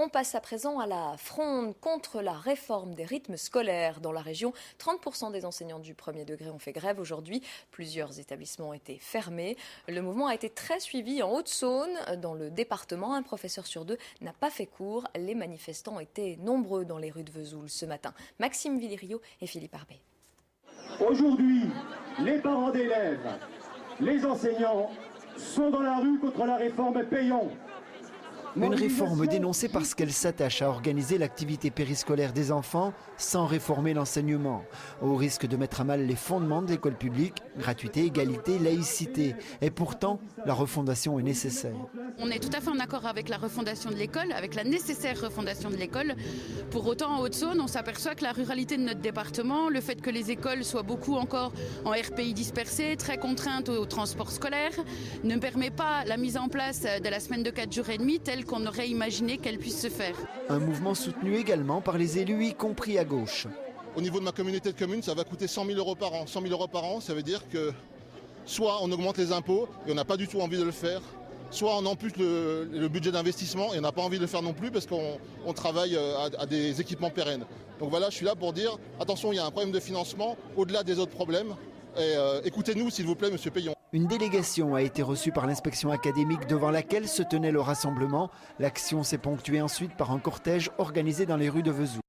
On passe à présent à la fronde contre la réforme des rythmes scolaires. Dans la région, 30% des enseignants du premier degré ont fait grève aujourd'hui. Plusieurs établissements ont été fermés. Le mouvement a été très suivi en Haute-Saône. Dans le département, un professeur sur deux n'a pas fait cours. Les manifestants étaient nombreux dans les rues de Vesoul ce matin. Maxime Villerio et Philippe Arbet. Aujourd'hui, les parents d'élèves, les enseignants sont dans la rue contre la réforme Payon. Une réforme dénoncée parce qu'elle s'attache à organiser l'activité périscolaire des enfants sans réformer l'enseignement, au risque de mettre à mal les fondements de l'école publique, gratuité, égalité, laïcité. Et pourtant, la refondation est nécessaire. On est tout à fait en accord avec la refondation de l'école, avec la nécessaire refondation de l'école. Pour autant, en Haute-Saône, on s'aperçoit que la ruralité de notre département, le fait que les écoles soient beaucoup encore en RPI dispersés, très contraintes au transport scolaire, ne permet pas la mise en place de la semaine de 4 jours et demi telle qu'on aurait imaginé qu'elle puisse se faire. Un mouvement soutenu également par les élus, y compris à gauche. Au niveau de ma communauté de communes, ça va coûter 100 000 € par an. 100 000 € par an, ça veut dire que soit on augmente les impôts et on n'a pas du tout envie de le faire, soit on ampute le budget d'investissement et on n'a pas envie de le faire non plus parce qu'on travaille à des équipements pérennes. Donc voilà, je suis là pour dire, attention, il y a un problème de financement au-delà des autres problèmes. Et écoutez-nous, s'il vous plaît, monsieur Payon. Une délégation a été reçue par l'inspection académique devant laquelle se tenait le rassemblement. L'action s'est ponctuée ensuite par un cortège organisé dans les rues de Vesoul.